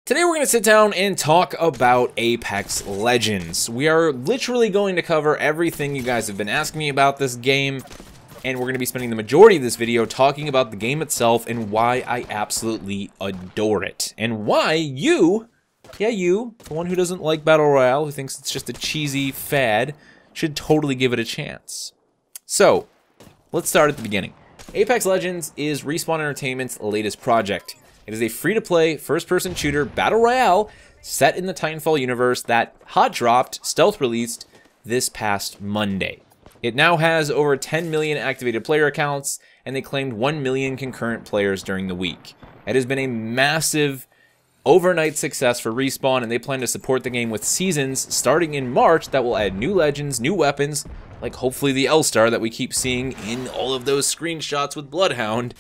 Today we're going to sit down and talk about Apex Legends. We are literally going to cover everything you guys have been asking me about this game, and we're going to be spending the majority of this video talking about the game itself and why I absolutely adore it. And why you, the one who doesn't like Battle Royale, who thinks it's just a cheesy fad, should totally give it a chance. So, let's start at the beginning. Apex Legends is Respawn Entertainment's latest project. It is a free-to-play, first-person shooter battle royale set in the Titanfall universe that hot-dropped, stealth-released this past Monday. It now has over 10 million activated player accounts, and they claimed 1 million concurrent players during the week. It has been a massive overnight success for Respawn, and they plan to support the game with seasons starting in March that will add new legends, new weapons, like hopefully the L-Star that we keep seeing in all of those screenshots with Bloodhound,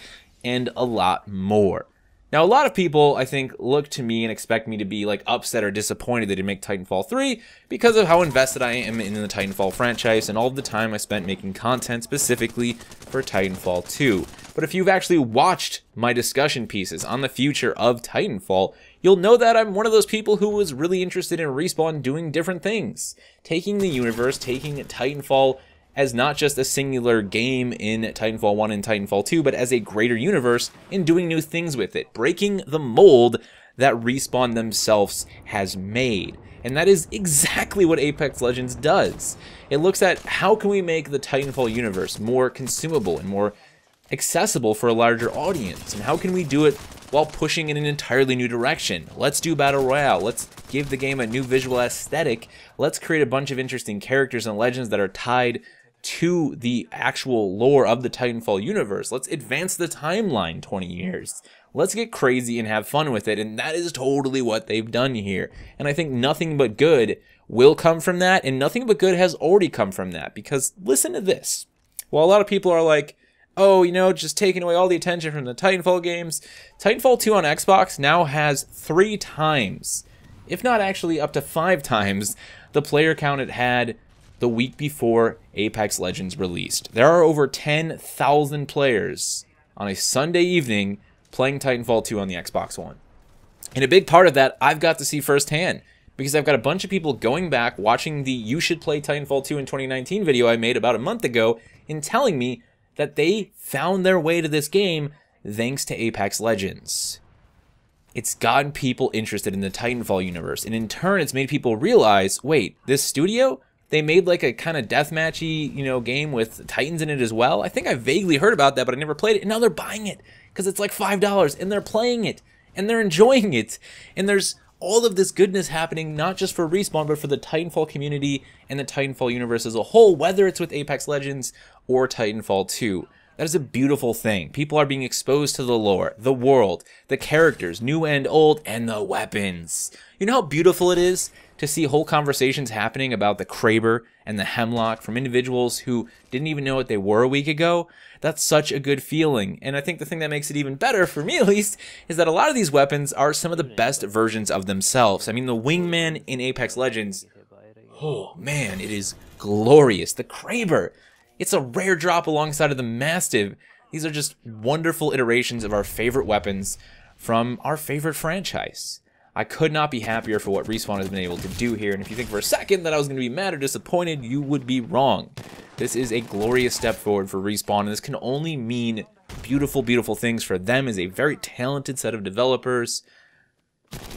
and a lot more. Now, a lot of people, I think, look to me and expect me to be like upset or disappointed they didn't make Titanfall 3 because of how invested I am in the Titanfall franchise and all of the time I spent making content specifically for Titanfall 2. But if you've actually watched my discussion pieces on the future of Titanfall, you'll know that I'm one of those people who was really interested in Respawn doing different things. Taking the universe, taking Titanfall as not just a singular game in Titanfall 1 and Titanfall 2, but as a greater universe and doing new things with it, breaking the mold that Respawn themselves has made. And that is exactly what Apex Legends does. It looks at how can we make the Titanfall universe more consumable and more accessible for a larger audience, and how can we do it while pushing in an entirely new direction. Let's do Battle Royale, let's give the game a new visual aesthetic, let's create a bunch of interesting characters and legends that are tied to the actual lore of the Titanfall universe. Let's advance the timeline 20 years. Let's get crazy and have fun with it, and that is totally what they've done here. And I think nothing but good will come from that, and nothing but good has already come from that, because listen to this. While a lot of people are like, oh, you know, just taking away all the attention from the Titanfall games, Titanfall 2 on Xbox now has 3 times, if not actually up to 5 times, the player count it had the week before Apex Legends released. There are over 10,000 players on a Sunday evening playing Titanfall 2 on the Xbox One. And a big part of that I've got to see firsthand, because I've got a bunch of people going back, watching the You Should Play Titanfall 2 in 2019 video I made about a month ago, and telling me that they found their way to this game thanks to Apex Legends. It's gotten people interested in the Titanfall universe, and in turn it's made people realize, wait, this studio? They made like a kind of deathmatchy, you know, game with Titans in it as well. I think I vaguely heard about that, but I never played it. And now they're buying it because it's like $5 and they're playing it and they're enjoying it. And there's all of this goodness happening, not just for Respawn, but for the Titanfall community and the Titanfall universe as a whole, whether it's with Apex Legends or Titanfall 2. That is a beautiful thing. People are being exposed to the lore, the world, the characters, new and old, and the weapons. You know how beautiful it is to see whole conversations happening about the Kraber and the Hemlock from individuals who didn't even know what they were a week ago? That's such a good feeling. And I think the thing that makes it even better, for me at least, is that a lot of these weapons are some of the best versions of themselves. I mean, the Wingman in Apex Legends, oh man, it is glorious. The Kraber, it's a rare drop alongside of the Mastiff. These are just wonderful iterations of our favorite weapons from our favorite franchise. I could not be happier for what Respawn has been able to do here, and if you think for a second that I was going to be mad or disappointed, you would be wrong. This is a glorious step forward for Respawn, and this can only mean beautiful, beautiful things for them as a very talented set of developers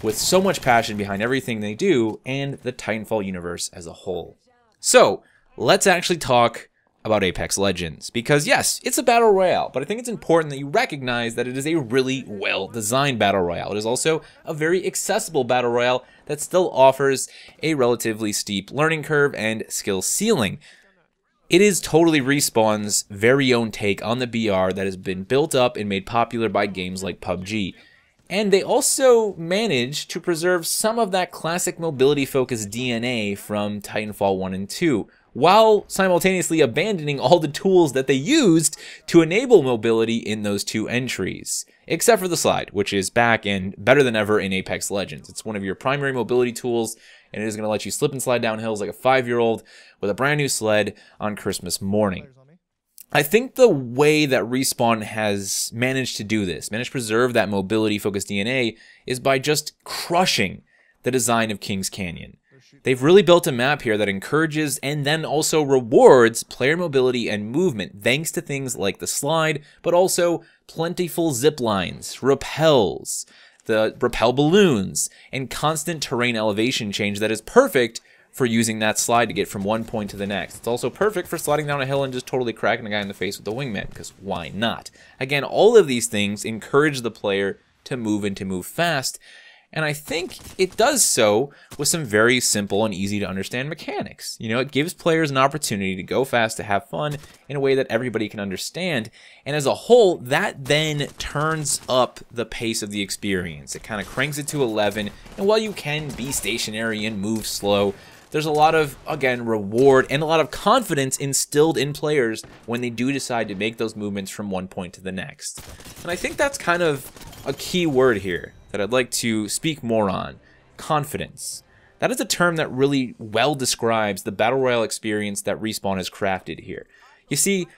with so much passion behind everything they do, and the Titanfall universe as a whole. So, let's actually talk about Apex Legends, because yes, it's a battle royale, but I think it's important that you recognize that it is a really well-designed battle royale. It is also a very accessible battle royale that still offers a relatively steep learning curve and skill ceiling. It is totally Respawn's very own take on the BR that has been built up and made popular by games like PUBG. And they also managed to preserve some of that classic mobility-focused DNA from Titanfall 1 and 2, while simultaneously abandoning all the tools that they used to enable mobility in those 2 entries. Except for the slide, which is back and better than ever in Apex Legends. It's one of your primary mobility tools, and it is going to let you slip and slide down hills like a 5-year-old with a brand new sled on Christmas morning. I think the way that Respawn has managed to do this, managed to preserve that mobility-focused DNA, is by just crushing the design of Kings Canyon. They've really built a map here that encourages and then also rewards player mobility and movement thanks to things like the slide, but also plentiful zip lines, rappels, the rappel balloons, and constant terrain elevation change that is perfect for using that slide to get from one point to the next. It's also perfect for sliding down a hill and just totally cracking a guy in the face with the wingman, because why not? Again, all of these things encourage the player to move and to move fast, and I think it does so with some very simple and easy to understand mechanics. You know, it gives players an opportunity to go fast, to have fun in a way that everybody can understand, and as a whole, that then turns up the pace of the experience. It kind of cranks it to 11, and while you can be stationary and move slow, there's a lot of, again, reward and a lot of confidence instilled in players when they do decide to make those movements from one point to the next. And I think that's kind of a key word here that I'd like to speak more on. Confidence. That is a term that really well describes the Battle Royale experience that Respawn has crafted here. You see,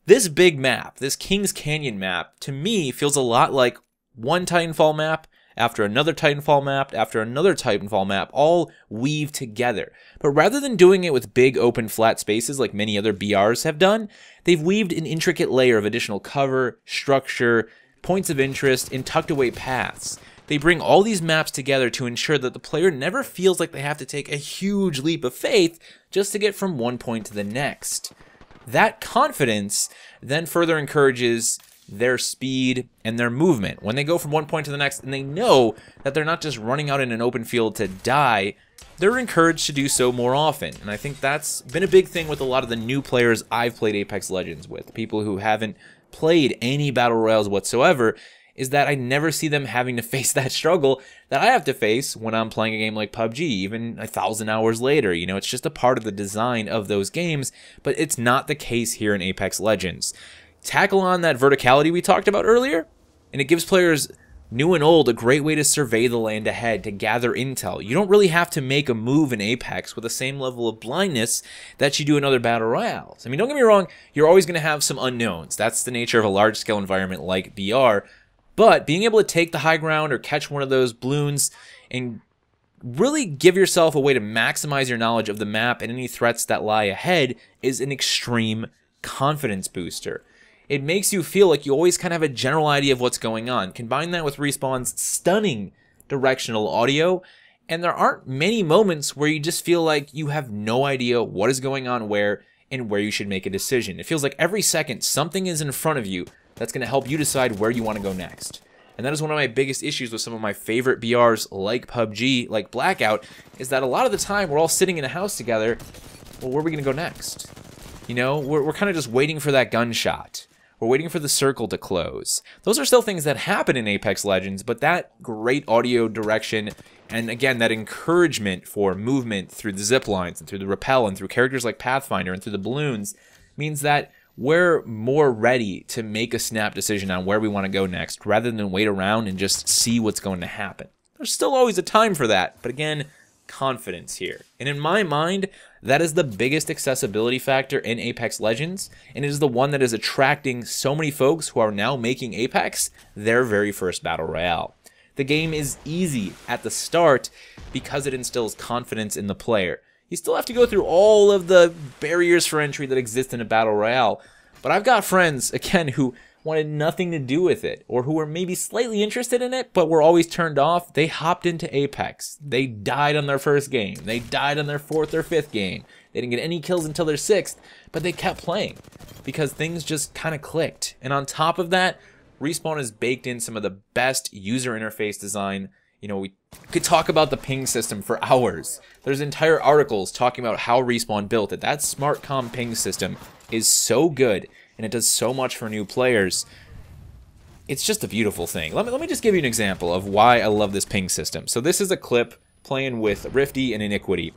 this big map, this Kings Canyon map, to me feels a lot like one Titanfall map after another Titanfall map, after another Titanfall map, all weave together. But rather than doing it with big open flat spaces like many other BRs have done, they've weaved an intricate layer of additional cover, structure, points of interest, and tucked away paths. They bring all these maps together to ensure that the player never feels like they have to take a huge leap of faith just to get from one point to the next. That confidence then further encourages their speed and their movement. When they go from one point to the next and they know that they're not just running out in an open field to die, they're encouraged to do so more often. And I think that's been a big thing with a lot of the new players I've played Apex Legends with, people who haven't played any Battle Royales whatsoever, is that I never see them having to face that struggle that I have to face when I'm playing a game like PUBG, even 1,000 hours later. You know, it's just a part of the design of those games, but it's not the case here in Apex Legends. Tackle on that verticality we talked about earlier, and it gives players new and old a great way to survey the land ahead, to gather intel. You don't really have to make a move in Apex with the same level of blindness that you do in other Battle Royales. I mean, don't get me wrong, you're always going to have some unknowns. That's the nature of a large-scale environment like BR, but being able to take the high ground or catch one of those balloons and really give yourself a way to maximize your knowledge of the map and any threats that lie ahead is an extreme confidence booster. It makes you feel like you always kind of have a general idea of what's going on. Combine that with Respawn's stunning directional audio, and there aren't many moments where you just feel like you have no idea what is going on where and where you should make a decision. It feels like every second something is in front of you that's going to help you decide where you want to go next. And that is one of my biggest issues with some of my favorite BRs like PUBG, like Blackout, is that a lot of the time we're all sitting in a house together. Well, where are we going to go next? You know, we're kind of just waiting for that gunshot. We're waiting for the circle to close. Those are still things that happen in Apex Legends, but that great audio direction and, again, that encouragement for movement through the zip lines and through the rappel and through characters like Pathfinder and through the balloons means that we're more ready to make a snap decision on where we want to go next rather than wait around and just see what's going to happen. There's still always a time for that, but again, confidence here. And in my mind, that is the biggest accessibility factor in Apex Legends, and it is the one that is attracting so many folks who are now making Apex their very first Battle Royale. The game is easy at the start because it instills confidence in the player. You still have to go through all of the barriers for entry that exist in a Battle Royale, but I've got friends, again, who wanted nothing to do with it, or who were maybe slightly interested in it, but were always turned off. They hopped into Apex. They died on their first game. They died on their fourth or fifth game. They didn't get any kills until their sixth, but they kept playing because things just kind of clicked. And on top of that, Respawn has baked in some of the best user interface design. You know, we could talk about the ping system for hours. There's entire articles talking about how Respawn built it. That smart comm ping system is so good, and it does so much for new players. It's just a beautiful thing. Let me just give you an example of why I love this ping system. So this is a clip playing with Rifty and Iniquity.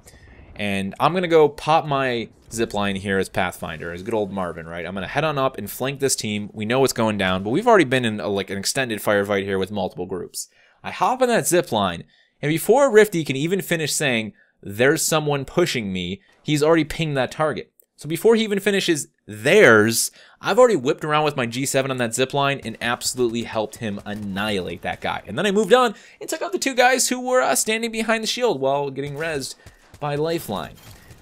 And I'm going to go pop my zipline here as Pathfinder, as good old Marvin, right? I'm going to head on up and flank this team. We know what's going down, but we've already been in like an extended firefight here with multiple groups. I hop on that zipline, and before Rifty can even finish saying, "There's someone pushing me," he's already pinged that target. So before he even finishes theirs. I've already whipped around with my G7 on that zipline and absolutely helped him annihilate that guy. And then I moved on and took out the 2 guys who were standing behind the shield while getting rezzed by Lifeline.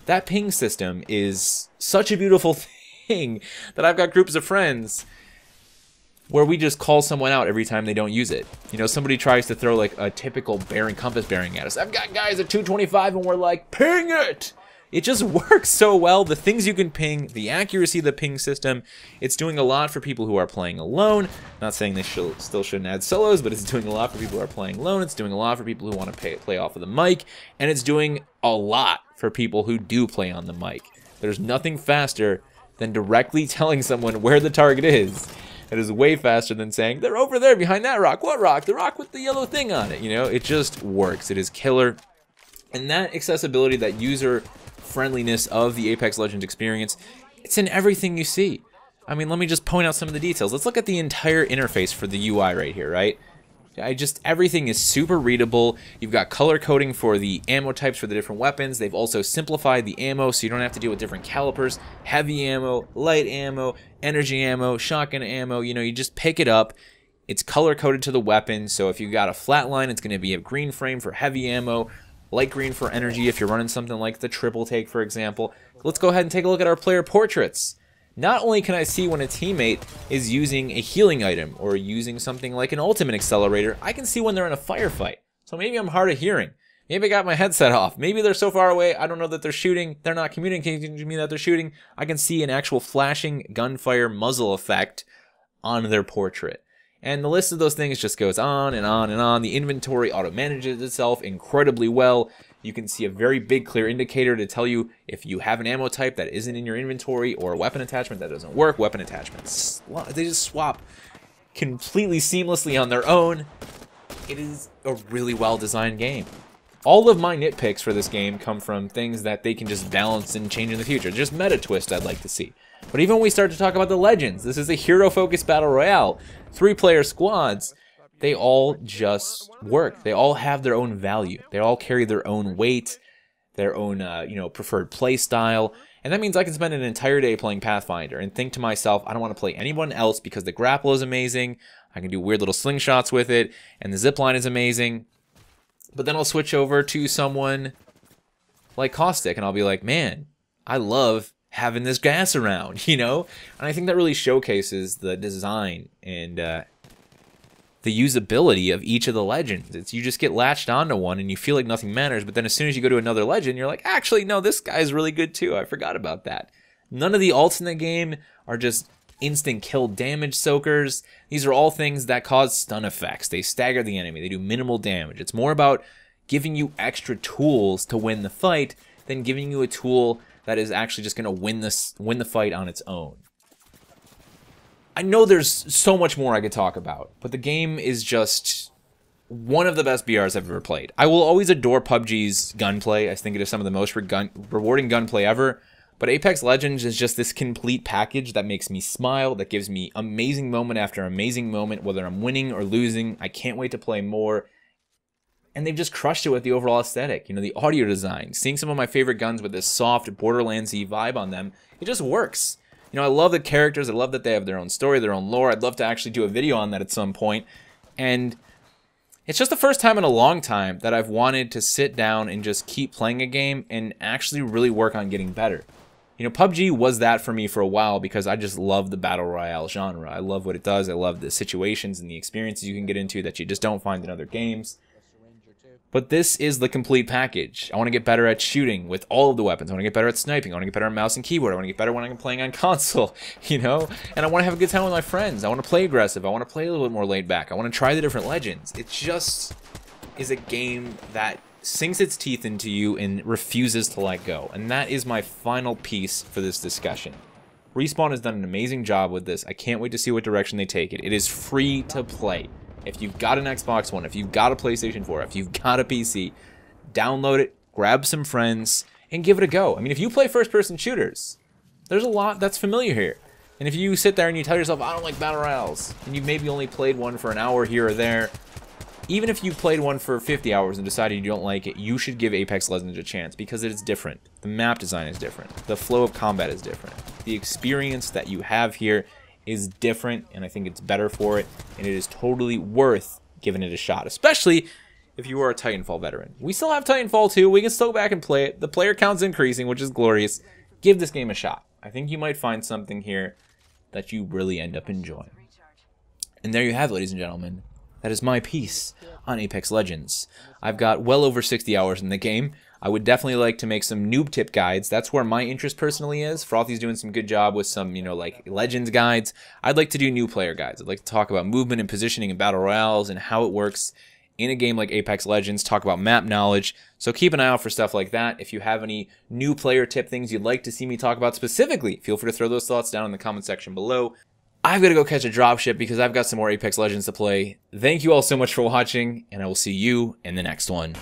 That ping system is such a beautiful thing that I've got groups of friends where we just call someone out every time they don't use it. You know, somebody tries to throw like a typical bearing, compass bearing at us. I've got guys at 225 and we're like, ping it! It just works so well. The things you can ping, the accuracy of the ping system, it's doing a lot for people who are playing alone. Not saying they still shouldn't add solos, but it's doing a lot for people who are playing alone. It's doing a lot for people who want to play off of the mic, and it's doing a lot for people who do play on the mic. There's nothing faster than directly telling someone where the target is. It is way faster than saying, they're over there behind that rock. What rock? The rock with the yellow thing on it. You know, it just works. It is killer. And that accessibility, that user friendliness of the Apex Legends experience, it's in everything you see. I mean, let me just point out some of the details. Let's look at the entire interface for the UI right here, right? Everything is super readable. You've got color coding for the ammo types for the different weapons. They've also simplified the ammo so you don't have to deal with different calibers. Heavy ammo, light ammo, energy ammo, shotgun ammo. You know, you just pick it up. It's color coded to the weapon. So if you got a flat line, it's going to be a green frame for heavy ammo, light green for energy if you're running something like the triple take, for example. Let's go ahead and take a look at our player portraits. Not only can I see when a teammate is using a healing item or using something like an ultimate accelerator, I can see when they're in a firefight. So maybe I'm hard of hearing. Maybe I got my headset off. Maybe they're so far away, I don't know that they're shooting. They're not communicating to me that they're shooting. I can see an actual flashing gunfire muzzle effect on their portrait. And the list of those things just goes on and on and on. The inventory auto-manages itself incredibly well. You can see a very big clear indicator to tell you if you have an ammo type that isn't in your inventory or a weapon attachment that doesn't work. Weapon attachments, they just swap completely seamlessly on their own. It is a really well-designed game. All of my nitpicks for this game come from things that they can just balance and change in the future. Just meta twist I'd like to see. But even when we start to talk about the Legends, this is a hero-focused battle royale. 3-player squads. They all just work. They all have their own value. They all carry their own weight, their own, preferred play style. And that means I can spend an entire day playing Pathfinder and think to myself, I don't want to play anyone else because the grapple is amazing. I can do weird little slingshots with it, and the zipline is amazing. But then I'll switch over to someone like Caustic, and I'll be like, man, I love having this gas around, you know? And I think that really showcases the design and the usability of each of the legends. You just get latched onto one and you feel like nothing matters, but then as soon as you go to another legend, you're like, actually, no, this guy's really good too. I forgot about that. None of the ults in the game are just instant kill damage soakers. These are all things that cause stun effects. They stagger the enemy. They do minimal damage. It's more about giving you extra tools to win the fight than giving you a tool that is actually just going to win the fight on its own. I know there's so much more I could talk about, but the game is just one of the best BRs I've ever played. I will always adore PUBG's gunplay. I think it is some of the most rewarding gunplay ever. But Apex Legends is just this complete package that makes me smile, that gives me amazing moment after amazing moment, whether I'm winning or losing. I can't wait to play more. And they've just crushed it with the overall aesthetic. You know, the audio design, seeing some of my favorite guns with this soft Borderlands-y vibe on them, it just works. You know, I love the characters. I love that they have their own story, their own lore. I'd love to actually do a video on that at some point. And it's just the first time in a long time that I've wanted to sit down and just keep playing a game and actually really work on getting better. You know, PUBG was that for me for a while because I just love the Battle Royale genre. I love what it does. I love the situations and the experiences you can get into that you just don't find in other games. But this is the complete package. I want to get better at shooting with all of the weapons. I want to get better at sniping. I want to get better at mouse and keyboard. I want to get better when I'm playing on console, you know? And I want to have a good time with my friends. I want to play aggressive. I want to play a little bit more laid back. I want to try the different legends. It just is a game that sinks its teeth into you and refuses to let go. And that is my final piece for this discussion. Respawn has done an amazing job with this. I can't wait to see what direction they take it. It is free to play. If you've got an Xbox One, if you've got a PlayStation 4, if you've got a PC, download it, grab some friends, and give it a go. I mean, if you play first-person shooters, there's a lot that's familiar here. And if you sit there and you tell yourself, I don't like battle royales, and you've maybe only played one for an hour here or there, even if you played one for 50 hours and decided you don't like it, you should give Apex Legends a chance because it is different. The map design is different. The flow of combat is different. The experience that you have here is different, and I think it's better for it, and it is totally worth giving it a shot, especially if you are a Titanfall veteran. We still have Titanfall 2. We can still go back and play it. The player count's increasing, which is glorious. Give this game a shot. I think you might find something here that you really end up enjoying. And there you have it, ladies and gentlemen. That is my piece on Apex Legends. I've got well over 60 hours in the game. I would definitely like to make some noob tip guides. That's where my interest personally is. Frothy's doing some good job with some, like Legends guides. I'd like to do new player guides. I'd like to talk about movement and positioning in battle royales and how it works in a game like Apex Legends, talk about map knowledge. So keep an eye out for stuff like that. If you have any new player tip things you'd like to see me talk about specifically, feel free to throw those thoughts down in the comment section below. I've got to go catch a dropship because I've got some more Apex Legends to play. Thank you all so much for watching, and I will see you in the next one.